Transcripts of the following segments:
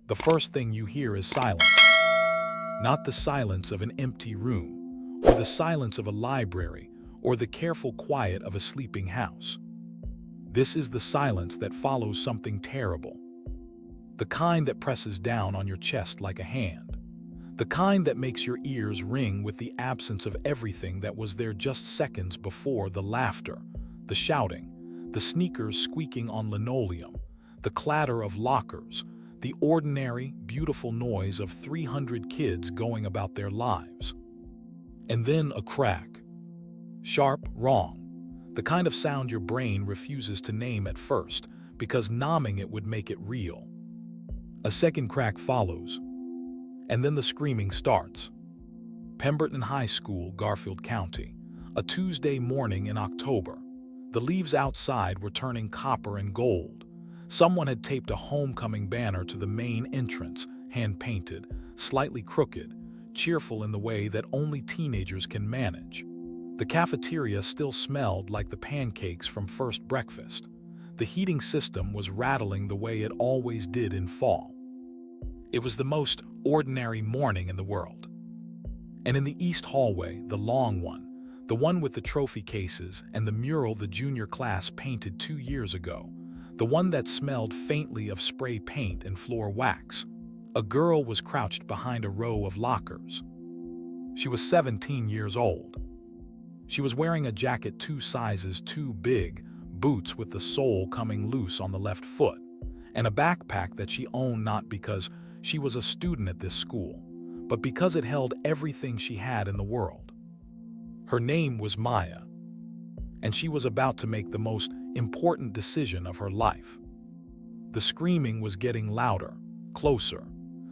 The first thing you hear is silence. Not the silence of an empty room, or the silence of a library, or the careful quiet of a sleeping house. This is the silence that follows something terrible. The kind that presses down on your chest like a hand. The kind that makes your ears ring with the absence of everything that was there just seconds before: the laughter, the shouting, the sneakers squeaking on linoleum, the clatter of lockers, the ordinary, beautiful noise of 300 kids going about their lives. And then a crack. Sharp, wrong. The kind of sound your brain refuses to name at first, because numbing it would make it real. A second crack follows. And then the screaming starts. Pemberton High School, Garfield County. A Tuesday morning in October. The leaves outside were turning copper and gold. Someone had taped a homecoming banner to the main entrance, hand-painted, slightly crooked, cheerful in the way that only teenagers can manage. The cafeteria still smelled like the pancakes from first breakfast. The heating system was rattling the way it always did in fall. It was the most ordinary morning in the world. And in the east hallway, the long one, the one with the trophy cases and the mural the junior class painted 2 years ago, the one that smelled faintly of spray paint and floor wax, a girl was crouched behind a row of lockers. She was 17 years old. She was wearing a jacket 2 sizes too big, boots with the sole coming loose on the left foot, and a backpack that she owned not because she was a student at this school, but because it held everything she had in the world. Her name was Maya, and she was about to make the most important decision of her life. The screaming was getting louder, closer.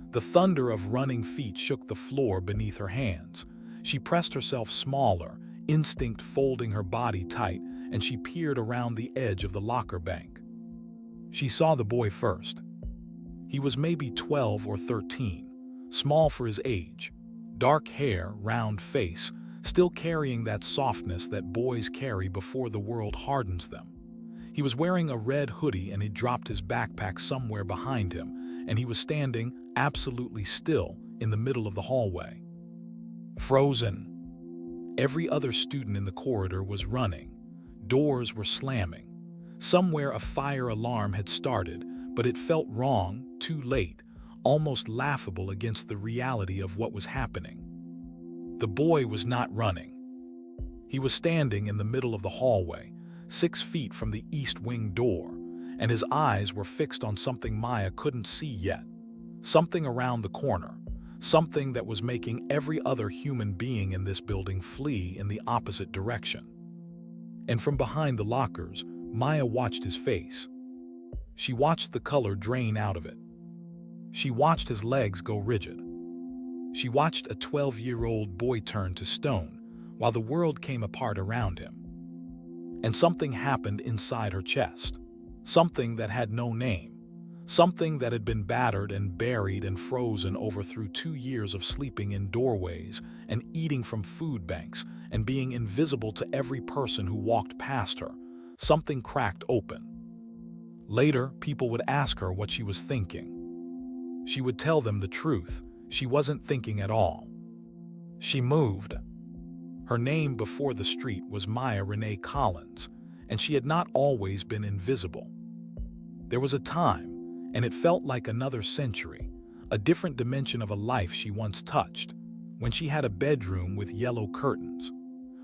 The thunder of running feet shook the floor beneath her hands. She pressed herself smaller, instinct folding her body tight, and she peered around the edge of the locker bank. She saw the boy first. He was maybe 12 or 13, small for his age, dark hair, round face, still carrying that softness that boys carry before the world hardens them. He was wearing a red hoodie and he dropped his backpack somewhere behind him, and he was standing absolutely still in the middle of the hallway. Frozen. Every other student in the corridor was running. Doors were slamming. Somewhere a fire alarm had started, but it felt wrong, too late, almost laughable against the reality of what was happening. The boy was not running. He was standing in the middle of the hallway, 6 feet from the east wing door, and his eyes were fixed on something Maya couldn't see yet. Something around the corner, something that was making every other human being in this building flee in the opposite direction. And from behind the lockers, Maya watched his face. She watched the color drain out of it. She watched his legs go rigid. She watched a 12-year-old boy turn to stone while the world came apart around him. And something happened inside her chest. Something that had no name. Something that had been battered and buried and frozen over through 2 years of sleeping in doorways and eating from food banks and being invisible to every person who walked past her. Something cracked open. Later, people would ask her what she was thinking. She would tell them the truth. She wasn't thinking at all. She moved. Her name before the street was Maya Renee Collins, and she had not always been invisible. There was a time, and it felt like another century, a different dimension of a life she once touched, when she had a bedroom with yellow curtains,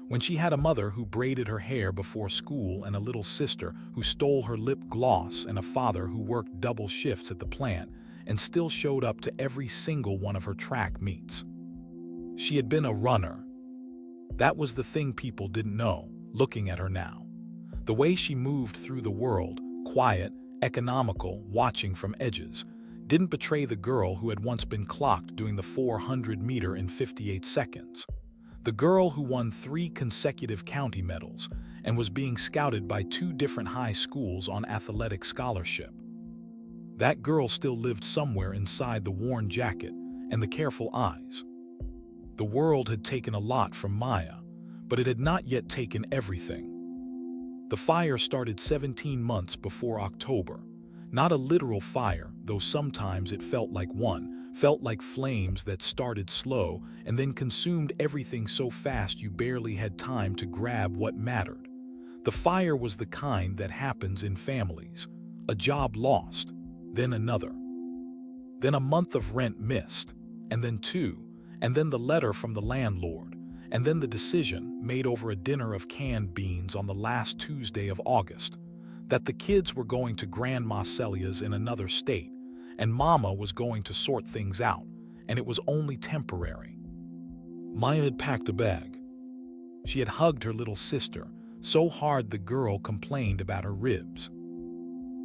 when she had a mother who braided her hair before school and a little sister who stole her lip gloss and a father who worked double shifts at the plant and still showed up to every single one of her track meets. She had been a runner. That was the thing people didn't know, looking at her now. The way she moved through the world, quiet, economical, watching from edges, didn't betray the girl who had once been clocked doing the 400-meter in 58 seconds. The girl who won 3 consecutive county medals and was being scouted by 2 different high schools on athletic scholarship. That girl still lived somewhere inside the worn jacket and the careful eyes. The world had taken a lot from Maya, but it had not yet taken everything. The fire started 17 months before October, Not a literal fire, though sometimes it felt like one, felt like flames that started slow and then consumed everything so fast you barely had time to grab what mattered. The fire was the kind that happens in families. A job lost, then another. Then a month of rent missed, and then two, and then the letter from the landlord, and then the decision, made over a dinner of canned beans on the last Tuesday of August, that the kids were going to Grandma Celia's in another state, and Mama was going to sort things out, and it was only temporary. Maya had packed a bag. She had hugged her little sister, so hard the girl complained about her ribs.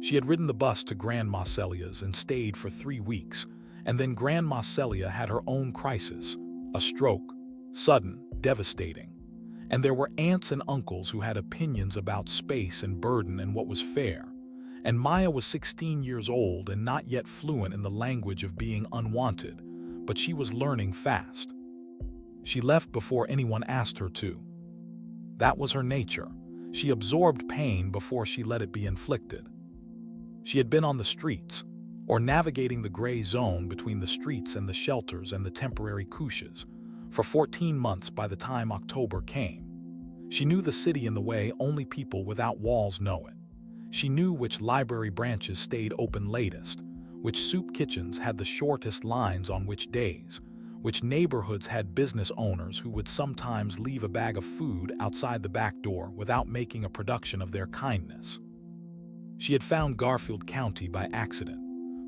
She had ridden the bus to Grandma Celia's and stayed for 3 weeks, and then Grandma Celia had her own crisis, a stroke, sudden, devastating. And there were aunts and uncles who had opinions about space and burden and what was fair. And Maya was 16 years old and not yet fluent in the language of being unwanted, but she was learning fast. She left before anyone asked her to. That was her nature. She absorbed pain before she let it be inflicted. She had been on the streets, or navigating the gray zone between the streets and the shelters and the temporary couches, for 14 months by the time October came. She knew the city in the way only people without walls know it. She knew which library branches stayed open latest, which soup kitchens had the shortest lines on which days, which neighborhoods had business owners who would sometimes leave a bag of food outside the back door without making a production of their kindness. She had found Garfield County by accident,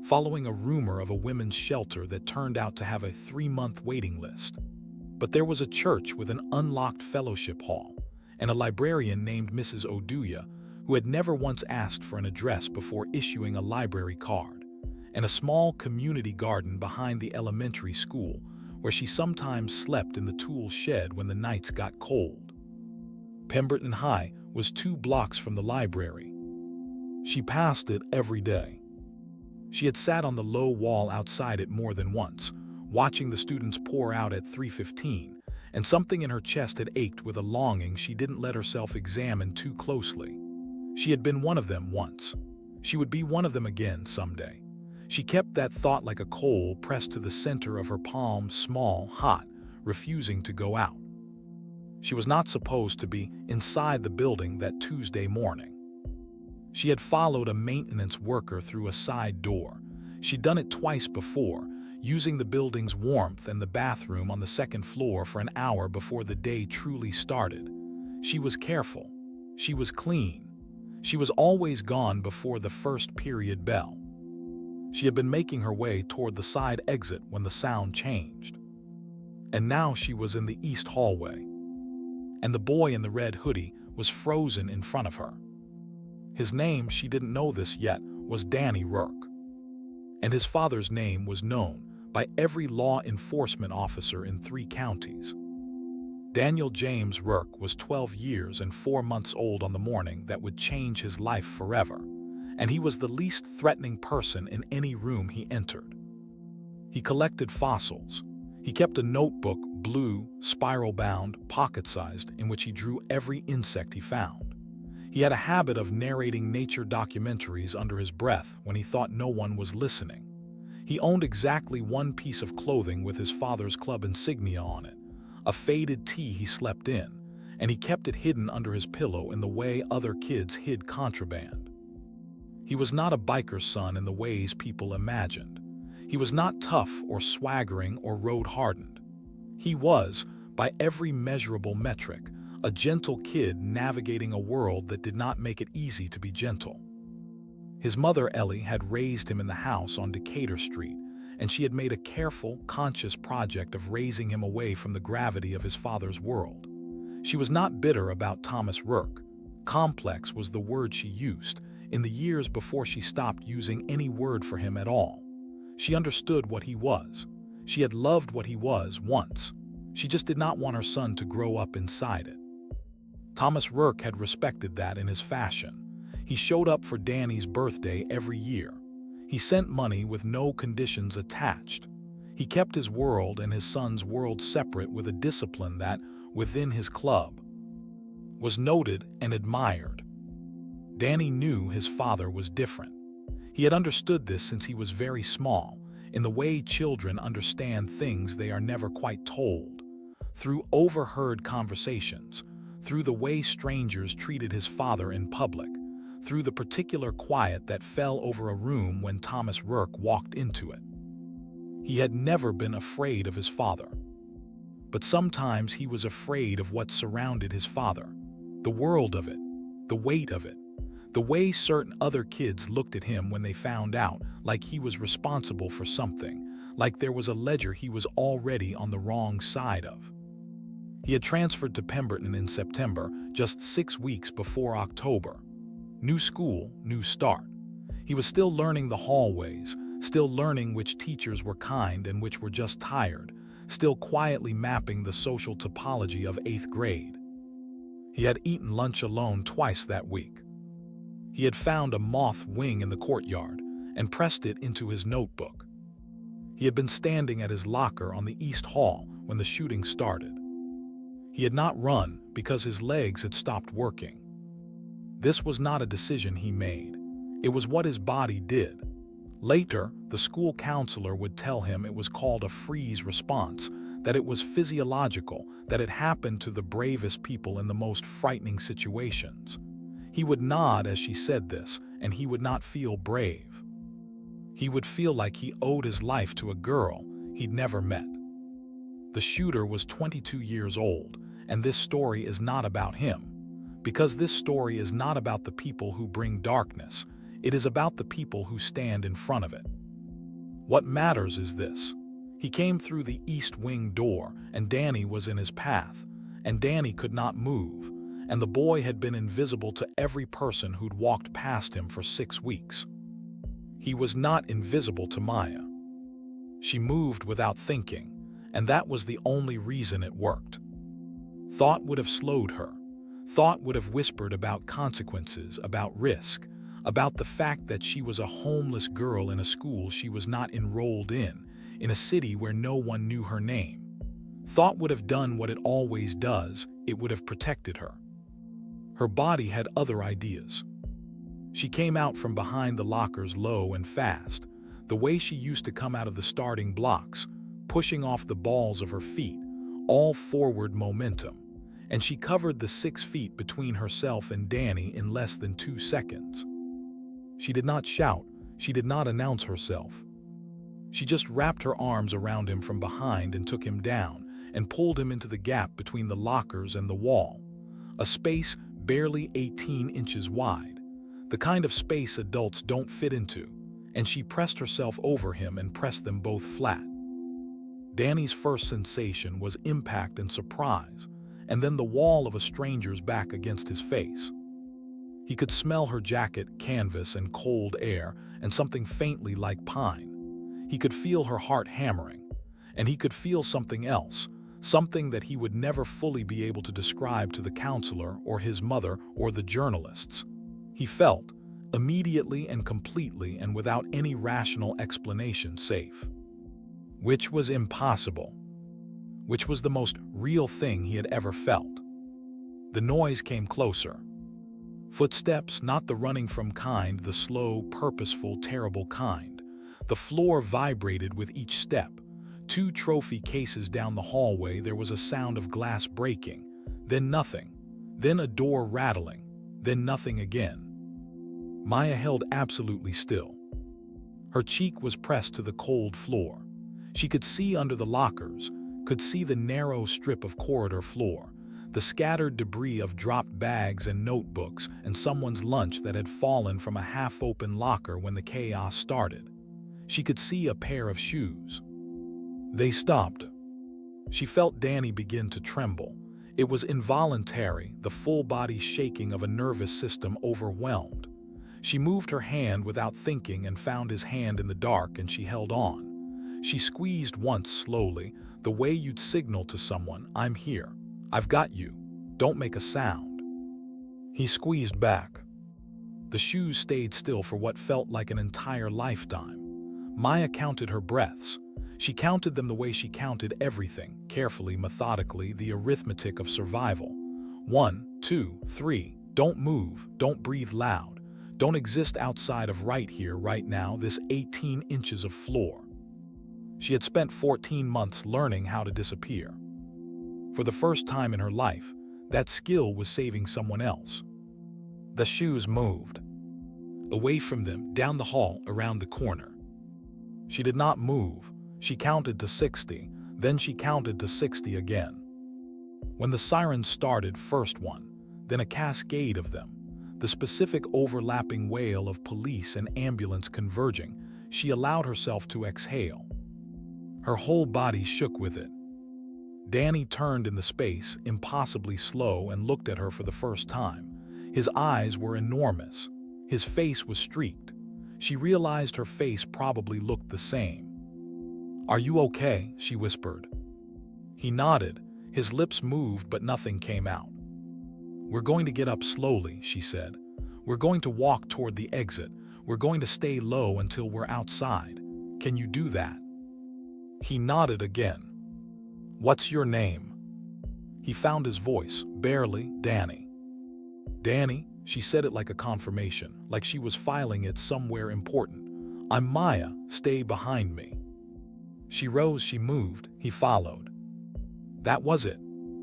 following a rumor of a women's shelter that turned out to have a 3-month waiting list. But there was a church with an unlocked fellowship hall, and a librarian named Mrs. Oduya who had never once asked for an address before issuing a library card, and a small community garden behind the elementary school where she sometimes slept in the tool shed when the nights got cold. Pemberton High was 2 blocks from the library. She passed it every day. She had sat on the low wall outside it more than once, watching the students pour out at 3:15, and something in her chest had ached with a longing she didn't let herself examine too closely. She had been one of them once. She would be one of them again someday. She kept that thought like a coal pressed to the center of her palm, small, hot, refusing to go out. She was not supposed to be inside the building that Tuesday morning. She had followed a maintenance worker through a side door. She'd done it twice before, using the building's warmth and the bathroom on the 2nd floor for an hour before the day truly started. She was careful. She was clean. She was always gone before the first period bell. She had been making her way toward the side exit when the sound changed. And now she was in the east hallway. And the boy in the red hoodie was frozen in front of her. His name, she didn't know this yet, was Danny Rourke. And his father's name was known by every law enforcement officer in 3 counties. Daniel James Rourke was 12 years and 4 months old on the morning that would change his life forever, and he was the least threatening person in any room he entered. He collected fossils. He kept a notebook, blue, spiral-bound, pocket-sized, in which he drew every insect he found. He had a habit of narrating nature documentaries under his breath when he thought no one was listening. He owned exactly 1 piece of clothing with his father's club insignia on it, a faded tee he slept in, and he kept it hidden under his pillow in the way other kids hid contraband. He was not a biker's son in the ways people imagined. He was not tough or swaggering or road-hardened. He was, by every measurable metric, a gentle kid navigating a world that did not make it easy to be gentle. His mother, Ellie, had raised him in the house on Decatur Street, and she had made a careful, conscious project of raising him away from the gravity of his father's world. She was not bitter about Thomas Rourke. Complex was the word she used in the years before she stopped using any word for him at all. She understood what he was. She had loved what he was once. She just did not want her son to grow up inside it. Thomas Rourke had respected that in his fashion. He showed up for Danny's birthday every year. He sent money with no conditions attached. He kept his world and his son's world separate with a discipline that, within his club, was noted and admired. Danny knew his father was different. He had understood this since he was very small, in the way children understand things they are never quite told, through overheard conversations, through the way strangers treated his father in public, through the particular quiet that fell over a room when Thomas Rourke walked into it. He had never been afraid of his father. But sometimes he was afraid of what surrounded his father, the world of it, the weight of it, the way certain other kids looked at him when they found out, like he was responsible for something, like there was a ledger he was already on the wrong side of. He had transferred to Pemberton in September, just 6 weeks before October. New school, new start. He was still learning the hallways, still learning which teachers were kind and which were just tired, still quietly mapping the social topology of 8th grade. He had eaten lunch alone twice that week. He had found a moth wing in the courtyard and pressed it into his notebook. He had been standing at his locker on the East Hall when the shooting started. He had not run because his legs had stopped working. This was not a decision he made. It was what his body did. Later, the school counselor would tell him it was called a freeze response, that it was physiological, that it happened to the bravest people in the most frightening situations. He would nod as she said this, and he would not feel brave. He would feel like he owed his life to a girl he'd never met. The shooter was 22 years old, and this story is not about him. Because this story is not about the people who bring darkness, it is about the people who stand in front of it. What matters is this. He came through the east wing door, and Danny was in his path, and Danny could not move, and the boy had been invisible to every person who'd walked past him for 6 weeks. He was not invisible to Maya. She moved without thinking, and that was the only reason it worked. Thought would have slowed her. Thought would have whispered about consequences, about risk, about the fact that she was a homeless girl in a school she was not enrolled in a city where no one knew her name. Thought would have done what it always does, it would have protected her. Her body had other ideas. She came out from behind the lockers low and fast, the way she used to come out of the starting blocks, pushing off the balls of her feet, all forward momentum, and she covered the 6 feet between herself and Danny in less than 2 seconds. She did not shout, she did not announce herself. She just wrapped her arms around him from behind and took him down and pulled him into the gap between the lockers and the wall, a space barely 18 inches wide, the kind of space adults don't fit into, and she pressed herself over him and pressed them both flat. Danny's first sensation was impact and surprise, and then the wall of a stranger's back against his face. He could smell her jacket, canvas, and cold air, and something faintly like pine. He could feel her heart hammering, and he could feel something else, something that he would never fully be able to describe to the counselor or his mother or the journalists. He felt, immediately and completely and without any rational explanation, safe. Which was impossible. Which was the most real thing he had ever felt. The noise came closer. Footsteps, not the running from kind, the slow, purposeful, terrible kind. The floor vibrated with each step. 2 trophy cases down the hallway, there was a sound of glass breaking, then nothing, then a door rattling, then nothing again. Maya held absolutely still. Her cheek was pressed to the cold floor. She could see under the lockers, could see the narrow strip of corridor floor, the scattered debris of dropped bags and notebooks and someone's lunch that had fallen from a half-open locker when the chaos started. She could see a pair of shoes. They stopped. She felt Danny begin to tremble. It was involuntary, the full body shaking of a nervous system overwhelmed. She moved her hand without thinking and found his hand in the dark, and she held on. She squeezed once slowly, the way you'd signal to someone, "I'm here. I've got you. Don't make a sound." He squeezed back. The shoes stayed still for what felt like an entire lifetime. Maya counted her breaths. She counted them the way she counted everything, carefully, methodically, the arithmetic of survival. 1, 2, 3, don't move, don't breathe loud. don't exist outside of right here, right now, this 18 inches of floor. She had spent 14 months learning how to disappear. For the first time in her life, that skill was saving someone else. The shoes moved. Away from them, down the hall, around the corner. She did not move. She counted to 60, then she counted to 60 again. When the sirens started, first one, then a cascade of them, the specific overlapping wail of police and ambulance converging, she allowed herself to exhale. Her whole body shook with it. Danny turned in the space, impossibly slow, and looked at her for the first time. His eyes were enormous. His face was streaked. She realized her face probably looked the same. "Are you okay?" she whispered. He nodded. His lips moved, but nothing came out. "We're going to get up slowly," she said. "We're going to walk toward the exit. We're going to stay low until we're outside. Can you do that?" He nodded again. "What's your name?" He found his voice, barely. "Danny." "Danny," she said it like a confirmation, like she was filing it somewhere important. "I'm Maya, stay behind me." She rose, she moved, he followed. That was it.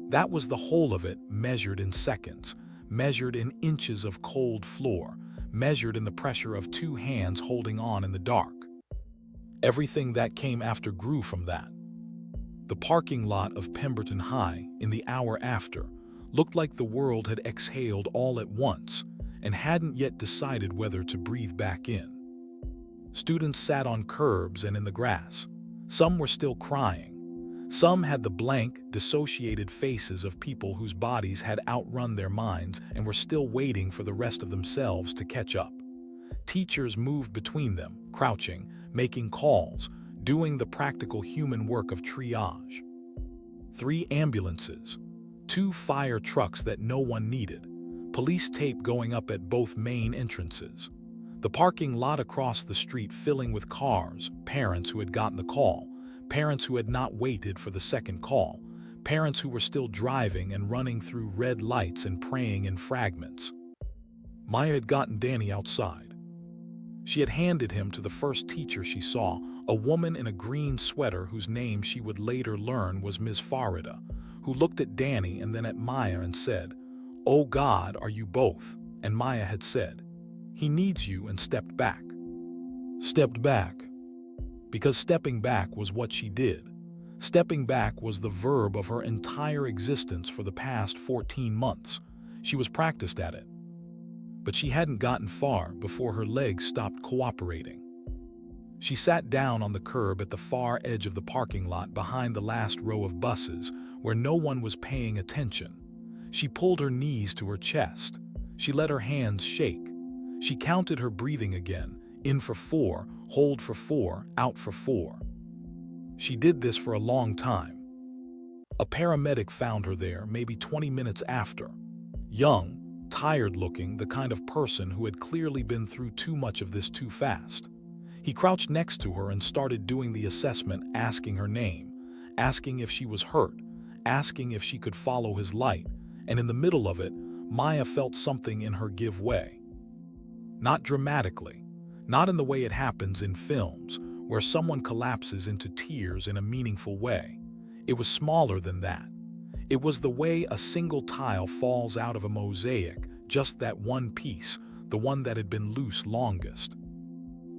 That was the whole of it, measured in seconds, measured in inches of cold floor, measured in the pressure of two hands holding on in the dark. Everything that came after grew from that. The parking lot of Pemberton High, in the hour after, looked like the world had exhaled all at once and hadn't yet decided whether to breathe back in. Students sat on curbs and in the grass. Some were still crying. Some had the blank, dissociated faces of people whose bodies had outrun their minds and were still waiting for the rest of themselves to catch up. Teachers moved between them, crouching, making calls, doing the practical human work of triage. 3 ambulances, 2 fire trucks that no one needed, police tape going up at both main entrances. The parking lot across the street filling with cars, parents who had gotten the call, parents who had not waited for the second call, parents who were still driving and running through red lights and praying in fragments. Maya had gotten Danny outside. She had handed him to the first teacher she saw, a woman in a green sweater whose name she would later learn was Ms. Farida, who looked at Danny and then at Maya and said, "Oh God, are you both?" And Maya had said, "He needs you," and stepped back. Stepped back. Because stepping back was what she did. Stepping back was the verb of her entire existence for the past 14 months. She was practiced at it. But she hadn't gotten far before her legs stopped cooperating. She sat down on the curb at the far edge of the parking lot behind the last row of buses, where no one was paying attention. She pulled her knees to her chest. She let her hands shake. She counted her breathing again, in for 4, hold for 4, out for 4. She did this for a long time. A paramedic found her there maybe 20 minutes after. Young, tired-looking, the kind of person who had clearly been through too much of this too fast. He crouched next to her and started doing the assessment, asking her name, asking if she was hurt, asking if she could follow his light, and in the middle of it, Maya felt something in her give way. Not dramatically, not in the way it happens in films, where someone collapses into tears in a meaningful way. It was smaller than that. It was the way a single tile falls out of a mosaic, just that one piece, the one that had been loose longest.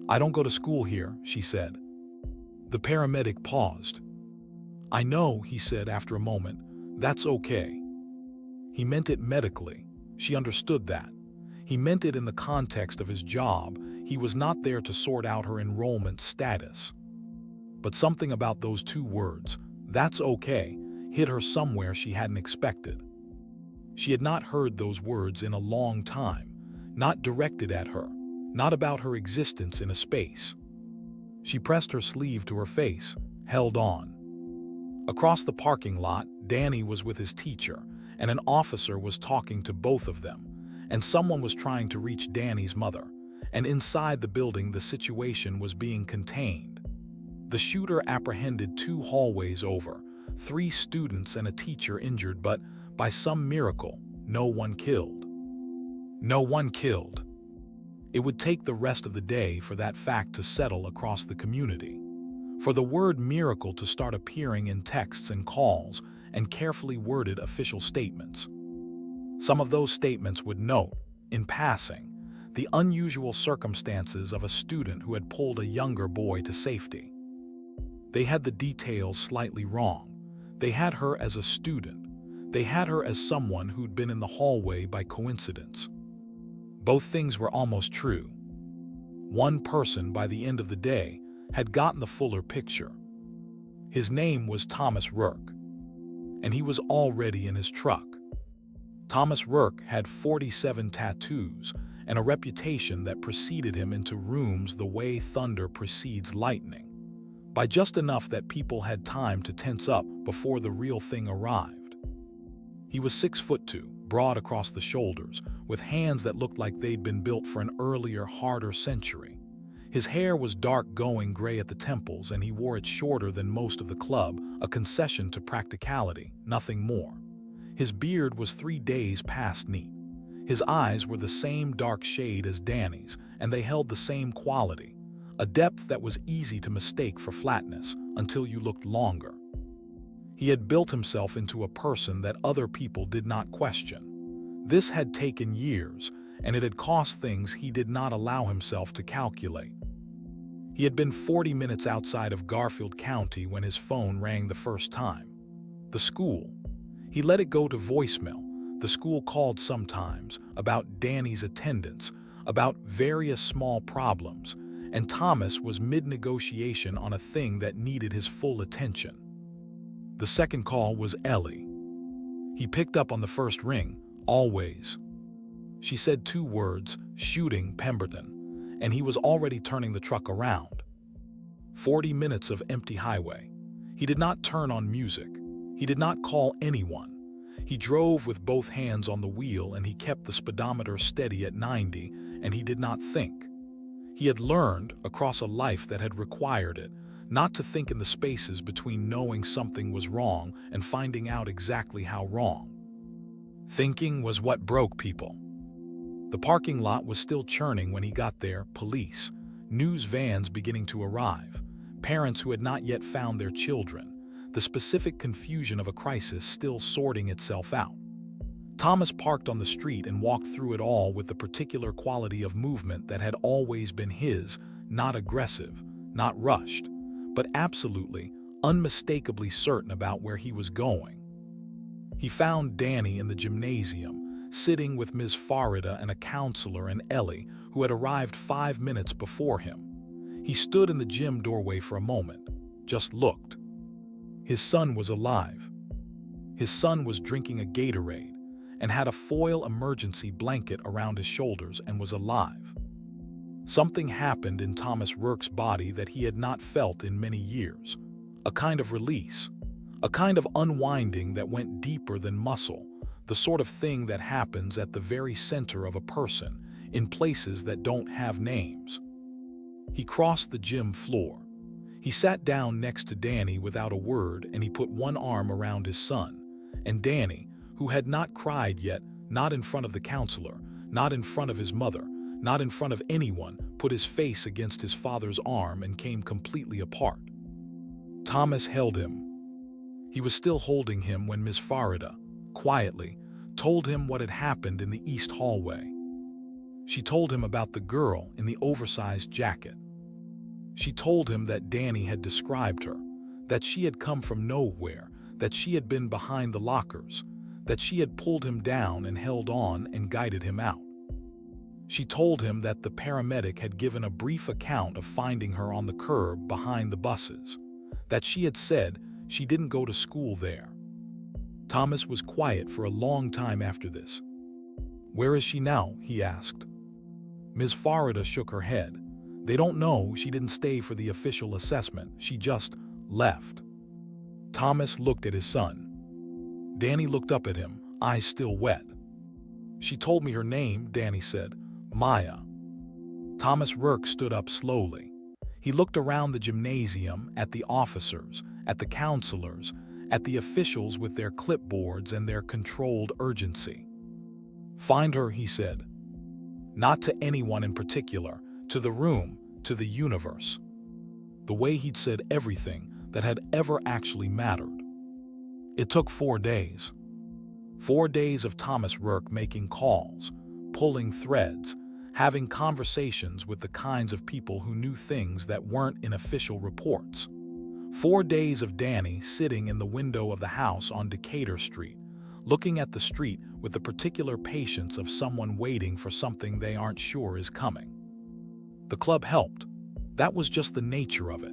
"I don't go to school here," she said. The paramedic paused. "I know," he said after a moment. "That's okay." He meant it medically. She understood that. He meant it in the context of his job. He was not there to sort out her enrollment status. But something about those 2 words, "that's okay," hit her somewhere she hadn't expected. She had not heard those words in a long time, not directed at her, not about her existence in a space. She pressed her sleeve to her face, held on. Across the parking lot, Danny was with his teacher, and an officer was talking to both of them, and someone was trying to reach Danny's mother, and inside the building the situation was being contained. The shooter apprehended 2 hallways over, 3 students and a teacher injured, but by some miracle, no one killed. No one killed. It would take the rest of the day for that fact to settle across the community, for the word miracle to start appearing in texts and calls and carefully worded official statements. Some of those statements would note, in passing, the unusual circumstances of a student who had pulled a younger boy to safety. They had the details slightly wrong. They had her as a student. They had her as someone who'd been in the hallway by coincidence. Both things were almost true. One person, by the end of the day, had gotten the fuller picture. His name was Thomas Rourke, and he was already in his truck. Thomas Rourke had 47 tattoos and a reputation that preceded him into rooms the way thunder precedes lightning, by just enough that people had time to tense up before the real thing arrived. He was 6'2", broad across the shoulders, with hands that looked like they'd been built for an earlier, harder century. His hair was dark going gray at the temples, and he wore it shorter than most of the club, a concession to practicality, nothing more. His beard was 3 days past neat. His eyes were the same dark shade as Danny's, and they held the same quality, a depth that was easy to mistake for flatness until you looked longer. He had built himself into a person that other people did not question. This had taken years, and it had cost things he did not allow himself to calculate. He had been 40 minutes outside of Garfield County when his phone rang the first time. The school. He let it go to voicemail. The school called sometimes, about Danny's attendance, about various small problems, and Thomas was mid-negotiation on a thing that needed his full attention. The second call was Ellie. He picked up on the first ring, always. She said 2 words, shooting Pemberton, and he was already turning the truck around. 40 minutes of empty highway. He did not turn on music. He did not call anyone. He drove with both hands on the wheel, and he kept the speedometer steady at 90, and he did not think. He had learned, across a life that had required it, not to think in the spaces between knowing something was wrong and finding out exactly how wrong. Thinking was what broke people. The parking lot was still churning when he got there, police, news vans beginning to arrive, parents who had not yet found their children, the specific confusion of a crisis still sorting itself out. Thomas parked on the street and walked through it all with the particular quality of movement that had always been his, not aggressive, not rushed, but absolutely, unmistakably certain about where he was going. He found Danny in the gymnasium, sitting with Ms. Farida and a counselor and Ellie, who had arrived 5 minutes before him. He stood in the gym doorway for a moment, just looked. His son was alive. His son was drinking a Gatorade and had a foil emergency blanket around his shoulders and was alive. Something happened in Thomas Rourke's body that he had not felt in many years. A kind of release, a kind of unwinding that went deeper than muscle, the sort of thing that happens at the very center of a person, in places that don't have names. He crossed the gym floor. He sat down next to Danny without a word, and he put one arm around his son. And Danny, who had not cried yet, not in front of the counselor, not in front of his mother, not in front of anyone, put his face against his father's arm and came completely apart. Thomas held him. He was still holding him when Miss Farida, quietly, told him what had happened in the east hallway. She told him about the girl in the oversized jacket. She told him that Danny had described her, that she had come from nowhere, that she had been behind the lockers, that she had pulled him down and held on and guided him out. She told him that the paramedic had given a brief account of finding her on the curb behind the buses, that she had said she didn't go to school there. Thomas was quiet for a long time after this. "Where is she now?" he asked. Ms. Farida shook her head. "They don't know. She didn't stay for the official assessment. She just left." Thomas looked at his son. Danny looked up at him, eyes still wet. "She told me her name," Danny said. "Maya." Thomas Rourke stood up slowly. He looked around the gymnasium, at the officers, at the counselors, at the officials with their clipboards and their controlled urgency. "Find her," he said. Not to anyone in particular, to the room, to the universe. The way he'd said everything that had ever actually mattered. It took 4 days. 4 days of Thomas Rourke making calls, pulling threads, having conversations with the kinds of people who knew things that weren't in official reports. 4 days of Danny sitting in the window of the house on Decatur Street, looking at the street with the particular patience of someone waiting for something they aren't sure is coming. The club helped. That was just the nature of it.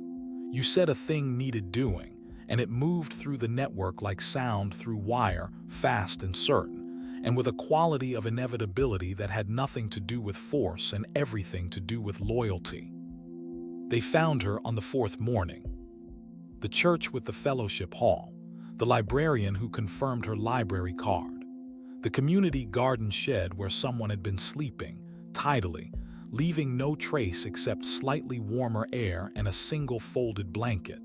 You said a thing needed doing, and it moved through the network like sound through wire, fast and certain, and with a quality of inevitability that had nothing to do with force and everything to do with loyalty. They found her on the 4th morning. The church with the fellowship hall, the librarian who confirmed her library card, the community garden shed where someone had been sleeping, tidily, leaving no trace except slightly warmer air and a single folded blanket.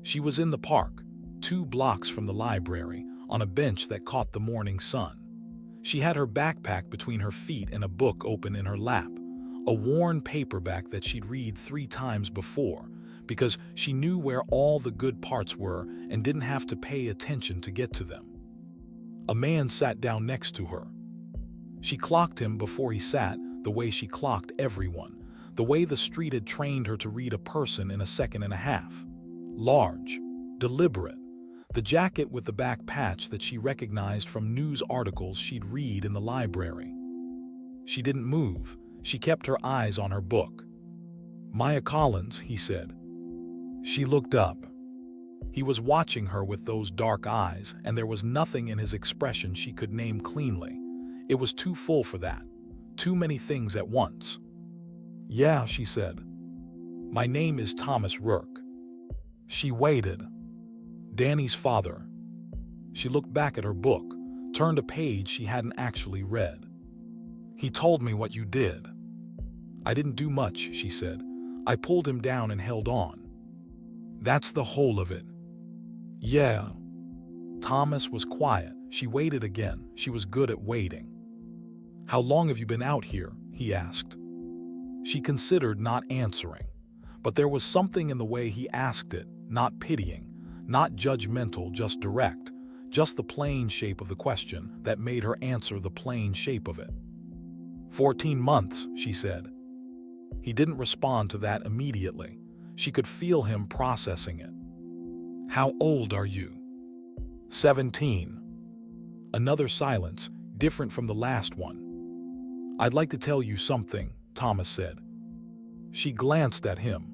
She was in the park, 2 blocks from the library, on a bench that caught the morning sun. She had her backpack between her feet and a book open in her lap, a worn paperback that she'd read 3 times before, because she knew where all the good parts were and didn't have to pay attention to get to them. A man sat down next to her. She clocked him before he sat, the way she clocked everyone, the way the street had trained her to read a person in a second and a half. Large, deliberate, the jacket with the back patch that she recognized from news articles she'd read in the library. She didn't move. She kept her eyes on her book. "Maya Collins," he said. She looked up. He was watching her with those dark eyes, and there was nothing in his expression she could name cleanly. It was too full for that. Too many things at once. "Yeah," she said. "My name is Thomas Rourke." She waited. Danny's father. She looked back at her book, turned a page she hadn't actually read. "He told me what you did." "I didn't do much," she said. "I pulled him down and held on." "That's the whole of it." "Yeah." Thomas was quiet. She waited again. She was good at waiting. "How long have you been out here?" he asked. She considered not answering, but there was something in the way he asked it, not pitying, not judgmental, just direct, just the plain shape of the question that made her answer the plain shape of it. 14 months, she said. He didn't respond to that immediately. She could feel him processing it. "How old are you?" 17. Another silence, different from the last one. "I'd like to tell you something," Thomas said. She glanced at him.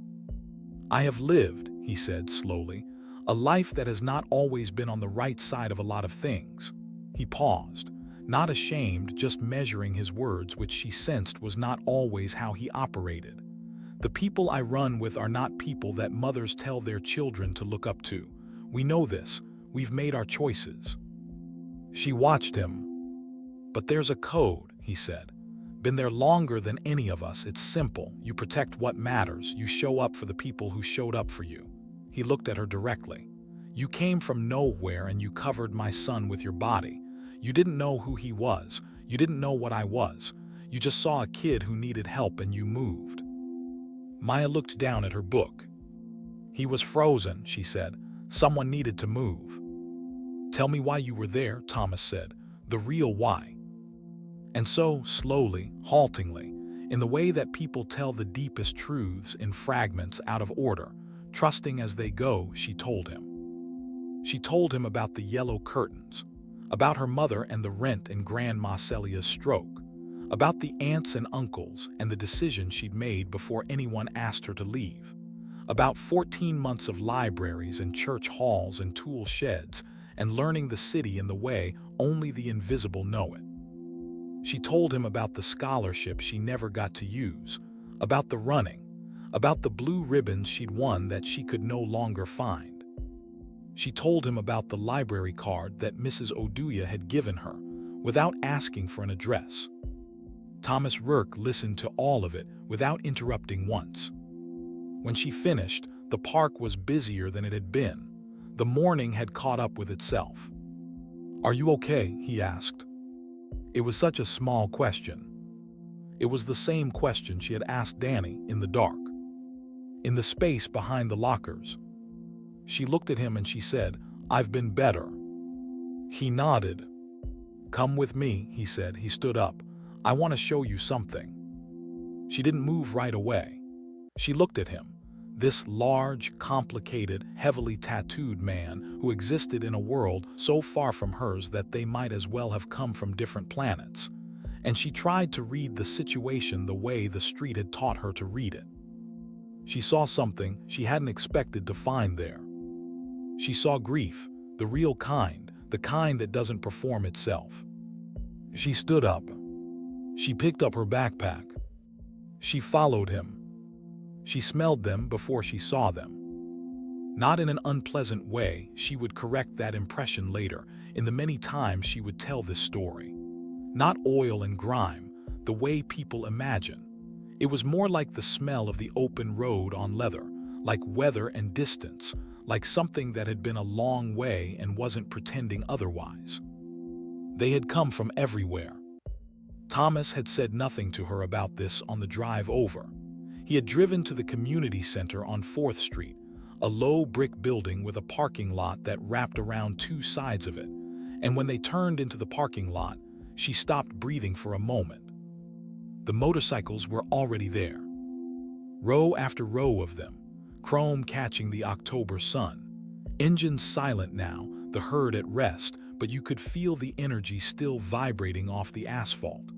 "I have lived," he said slowly, "a life that has not always been on the right side of a lot of things." He paused, not ashamed, just measuring his words, which she sensed was not always how he operated. "The people I run with are not people that mothers tell their children to look up to. We know this. We've made our choices." She watched him. "But there's a code," he said. "Been there longer than any of us. It's simple. You protect what matters. You show up for the people who showed up for you." He looked at her directly. "You came from nowhere and you covered my son with your body. You didn't know who he was. You didn't know what I was. You just saw a kid who needed help and you moved." Maya looked down at her book. "He was frozen," she said. "Someone needed to move." "Tell me why you were there," Thomas said. "The real why." And so, slowly, haltingly, in the way that people tell the deepest truths in fragments out of order, trusting as they go, she told him. She told him about the yellow curtains, about her mother and the rent in Grandma Celia's stroke, about the aunts and uncles and the decision she'd made before anyone asked her to leave, about 14 months of libraries and church halls and tool sheds, and learning the city in the way only the invisible know it. She told him about the scholarship she never got to use, about the running, about the blue ribbons she'd won that she could no longer find. She told him about the library card that Mrs. Oduya had given her, without asking for an address. Thomas Rourke listened to all of it without interrupting once. When she finished, the park was busier than it had been. The morning had caught up with itself. "Are you okay?" he asked. It was such a small question. It was the same question she had asked Danny in the dark, in the space behind the lockers. She looked at him and she said, "I've been better." He nodded. "Come with me," he said. He stood up. "I want to show you something." She didn't move right away. She looked at him, this large, complicated, heavily tattooed man who existed in a world so far from hers that they might as well have come from different planets. And she tried to read the situation the way the street had taught her to read it. She saw something she hadn't expected to find there. She saw grief, the real kind, the kind that doesn't perform itself. She stood up. She picked up her backpack. She followed him. She smelled them before she saw them. Not in an unpleasant way, she would correct that impression later, in the many times she would tell this story. Not oil and grime, the way people imagine. It was more like the smell of the open road on leather, like weather and distance, like something that had been a long way and wasn't pretending otherwise. They had come from everywhere. Thomas had said nothing to her about this on the drive over. He had driven to the community center on 4th Street, a low brick building with a parking lot that wrapped around 2 sides of it, and when they turned into the parking lot, she stopped breathing for a moment. The motorcycles were already there. Row after row of them, chrome catching the October sun. Engines silent now, the herd at rest, but you could feel the energy still vibrating off the asphalt.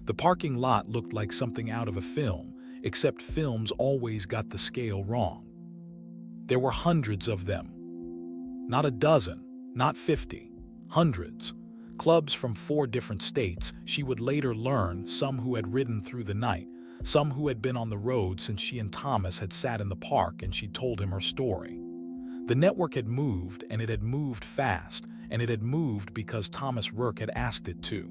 The parking lot looked like something out of a film, except films always got the scale wrong. There were hundreds of them. Not a dozen, not 50, hundreds. Clubs from 4 different states, she would later learn, some who had ridden through the night, some who had been on the road since she and Thomas had sat in the park and she told him her story. The network had moved, and it had moved fast, and it had moved because Thomas Rourke had asked it to.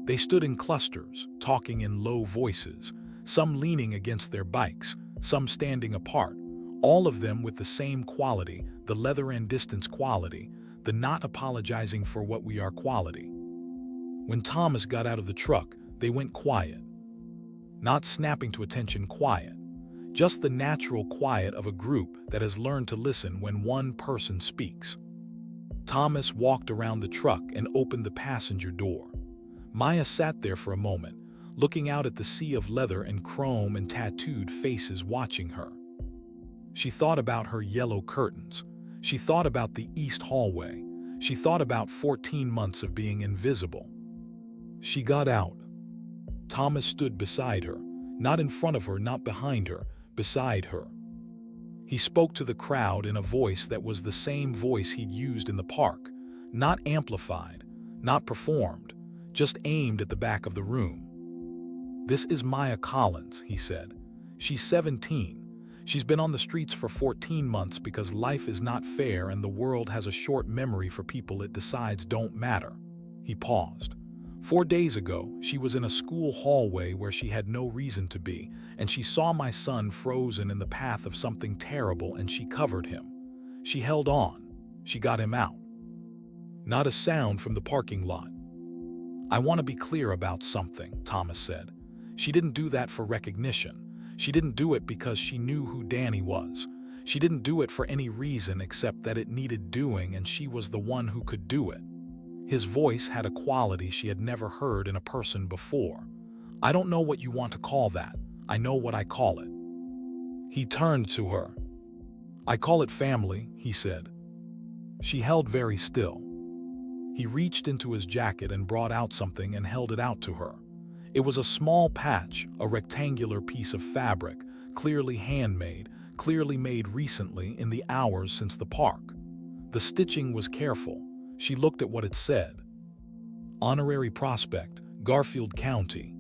They stood in clusters, talking in low voices, some leaning against their bikes, some standing apart, all of them with the same quality, the leather and distance quality, the not apologizing for what we are quality. When Thomas got out of the truck, they went quiet. Not snapping to attention quiet, just the natural quiet of a group that has learned to listen when one person speaks. Thomas walked around the truck and opened the passenger door. Maya sat there for a moment, looking out at the sea of leather and chrome and tattooed faces watching her. She thought about her yellow curtains. She thought about the east hallway. She thought about 14 months of being invisible. She got out. Thomas stood beside her, not in front of her, not behind her, beside her. He spoke to the crowd in a voice that was the same voice he'd used in the park, not amplified, not performed, just aimed at the back of the room. "This is Maya Collins," he said. "She's 17. She's been on the streets for 14 months because life is not fair and the world has a short memory for people it decides don't matter." He paused. 4 days ago, she was in a school hallway where she had no reason to be, and she saw my son frozen in the path of something terrible, and she covered him. She held on. She got him out. Not a sound from the parking lot. "I want to be clear about something," Thomas said. "She didn't do that for recognition. She didn't do it because she knew who Danny was. She didn't do it for any reason except that it needed doing and she was the one who could do it." His voice had a quality she had never heard in a person before. "I don't know what you want to call that. I know what I call it." He turned to her. "I call it family," he said. She held very still. He reached into his jacket and brought out something and held it out to her. It was a small patch, a rectangular piece of fabric, clearly handmade, clearly made recently in the hours since the park. The stitching was careful. She looked at what it said. "Honorary Prospect, Garfield County."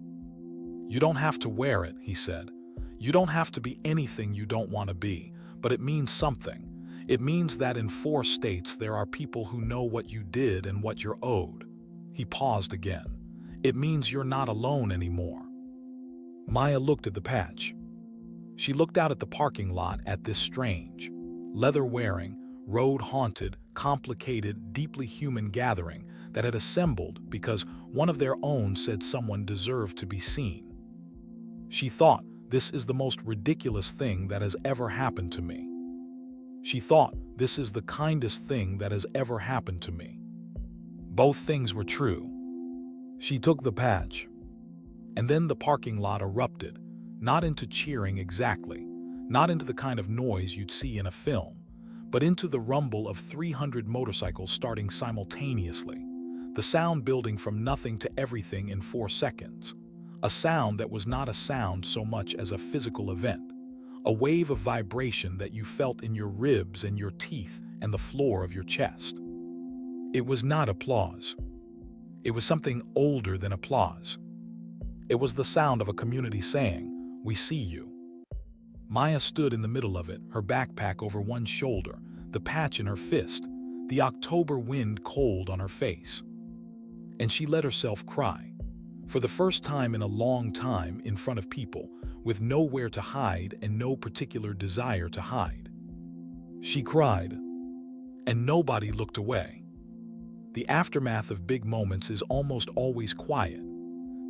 "You don't have to wear it," he said. "You don't have to be anything you don't want to be, but it means something. It means that in 4 states there are people who know what you did and what you're owed." He paused again. "It means you're not alone anymore." Maya looked at the patch. She looked out at the parking lot at this strange, leather-wearing, road-haunted, complicated, deeply human gathering that had assembled because one of their own said someone deserved to be seen. She thought, "This is the most ridiculous thing that has ever happened to me." She thought, "This is the kindest thing that has ever happened to me." Both things were true. She took the patch. And then the parking lot erupted, not into cheering exactly, not into the kind of noise you'd see in a film, but into the rumble of 300 motorcycles starting simultaneously, the sound building from nothing to everything in 4 seconds, a sound that was not a sound so much as a physical event, a wave of vibration that you felt in your ribs and your teeth and the floor of your chest. It was not applause. It was something older than applause. It was the sound of a community saying, "We see you." Maya stood in the middle of it, her backpack over one shoulder, the patch in her fist, the October wind cold on her face. And she let herself cry, for the first time in a long time, in front of people, with nowhere to hide and no particular desire to hide. She cried, and nobody looked away. The aftermath of big moments is almost always quiet.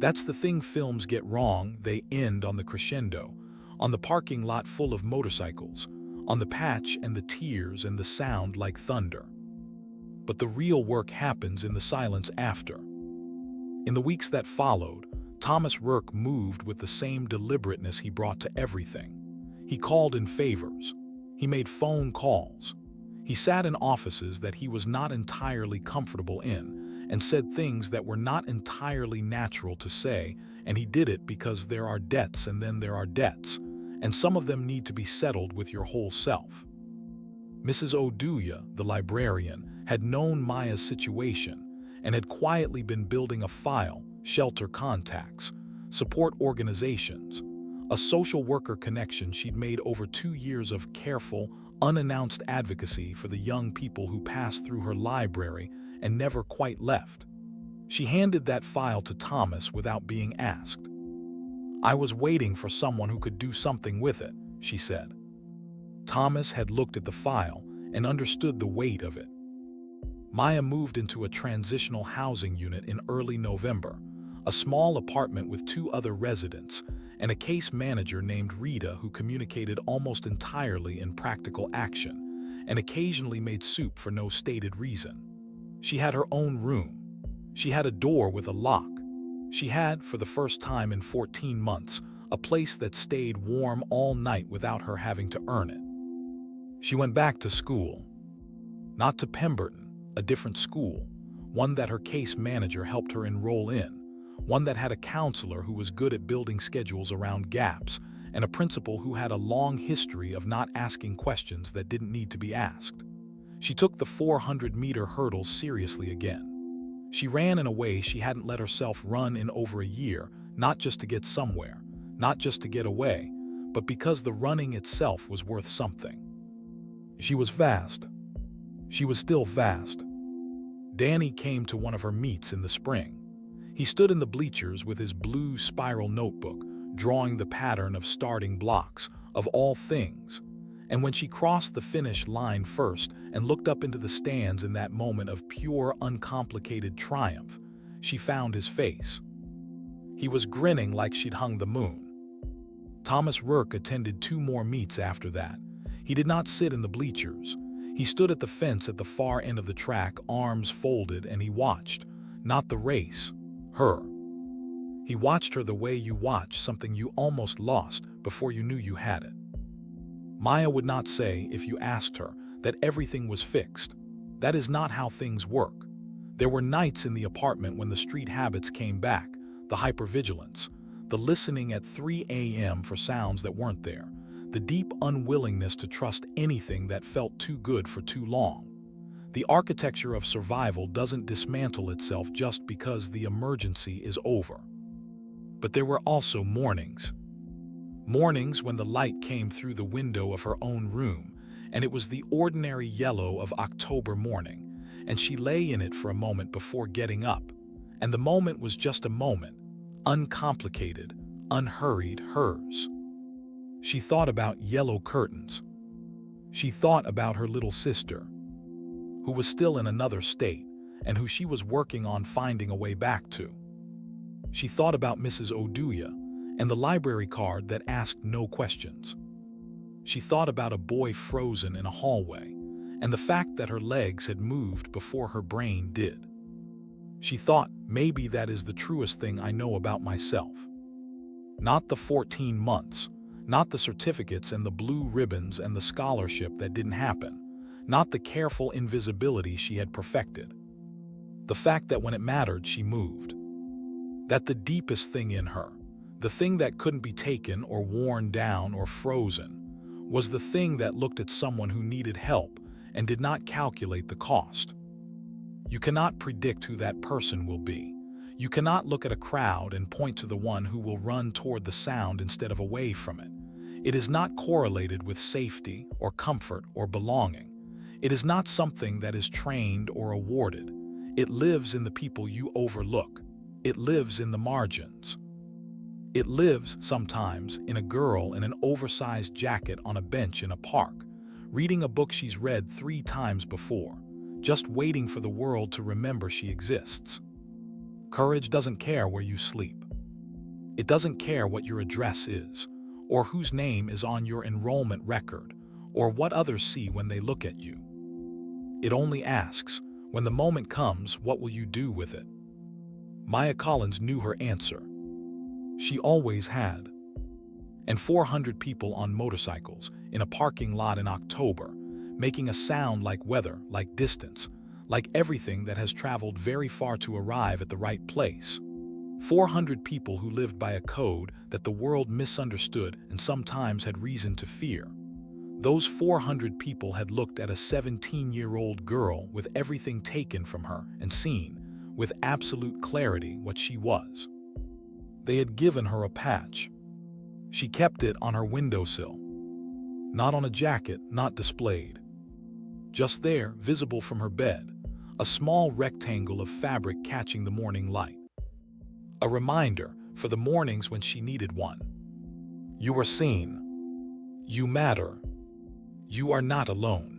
That's the thing films get wrong. They end on the crescendo, on the parking lot full of motorcycles, on the patch and the tears and the sound like thunder. But the real work happens in the silence after. In the weeks that followed, Thomas Rourke moved with the same deliberateness he brought to everything. He called in favors. He made phone calls. He sat in offices that he was not entirely comfortable in, and said things that were not entirely natural to say, and he did it because there are debts and then there are debts, and some of them need to be settled with your whole self. Mrs. Oduya, the librarian, had known Maya's situation and had quietly been building a file, shelter contacts, support organizations, a social worker connection she'd made over 2 years of careful, unannounced advocacy for the young people who passed through her library and never quite left. She handed that file to Thomas without being asked. "I was waiting for someone who could do something with it," she said. Thomas had looked at the file and understood the weight of it. Maya moved into a transitional housing unit in early November, a small apartment with 2 other residents, and a case manager named Rita who communicated almost entirely in practical action, and occasionally made soup for no stated reason. She had her own room. She had a door with a lock. She had, for the first time in 14 months, a place that stayed warm all night without her having to earn it. She went back to school. Not to Pemberton, a different school, one that her case manager helped her enroll in, one that had a counselor who was good at building schedules around gaps, and a principal who had a long history of not asking questions that didn't need to be asked. She took the 400-meter hurdles seriously again. She ran in a way she hadn't let herself run in over a year, not just to get somewhere, not just to get away, but because the running itself was worth something. She was fast. She was still fast. Danny came to one of her meets in the spring. He stood in the bleachers with his blue spiral notebook, drawing the pattern of starting blocks, of all things. And when she crossed the finish line first and looked up into the stands in that moment of pure, uncomplicated triumph, she found his face. He was grinning like she'd hung the moon. Thomas Rourke attended 2 more meets after that. He did not sit in the bleachers. He stood at the fence at the far end of the track, arms folded, and he watched, not the race, her. He watched her the way you watch something you almost lost before you knew you had it. Maya would not say, if you asked her, that everything was fixed. That is not how things work. There were nights in the apartment when the street habits came back, the hypervigilance, the listening at 3 a.m. for sounds that weren't there, the deep unwillingness to trust anything that felt too good for too long. The architecture of survival doesn't dismantle itself just because the emergency is over. But there were also mornings. Mornings when the light came through the window of her own room, and it was the ordinary yellow of October morning, and she lay in it for a moment before getting up, and the moment was just a moment, uncomplicated, unhurried, hers. She thought about yellow curtains. She thought about her little sister, who was still in another state, and who she was working on finding a way back to. She thought about Mrs. Oduya, and the library card that asked no questions. She thought about a boy frozen in a hallway, and the fact that her legs had moved before her brain did. She thought, maybe that is the truest thing I know about myself. Not the 14 months, not the certificates and the blue ribbons and the scholarship that didn't happen, not the careful invisibility she had perfected. The fact that when it mattered, she moved. That the deepest thing in her, the thing that couldn't be taken or worn down or frozen, was the thing that looked at someone who needed help and did not calculate the cost. You cannot predict who that person will be. You cannot look at a crowd and point to the one who will run toward the sound instead of away from it. It is not correlated with safety or comfort or belonging. It is not something that is trained or awarded. It lives in the people you overlook. It lives in the margins. It lives, sometimes, in a girl in an oversized jacket on a bench in a park, reading a book she's read 3 times before, just waiting for the world to remember she exists. Courage doesn't care where you sleep. It doesn't care what your address is, or whose name is on your enrollment record, or what others see when they look at you. It only asks, when the moment comes, what will you do with it? Maya Collins knew her answer. She always had. And 400 people on motorcycles in a parking lot in October, making a sound like weather, like distance, like everything that has traveled very far to arrive at the right place. 400 people who lived by a code that the world misunderstood and sometimes had reason to fear. Those 400 people had looked at a 17-year-old girl with everything taken from her and seen, with absolute clarity, what she was. They had given her a patch. She kept it on her windowsill. Not on a jacket, not displayed. Just there, visible from her bed, a small rectangle of fabric catching the morning light. A reminder for the mornings when she needed one. You are seen. You matter. You are not alone.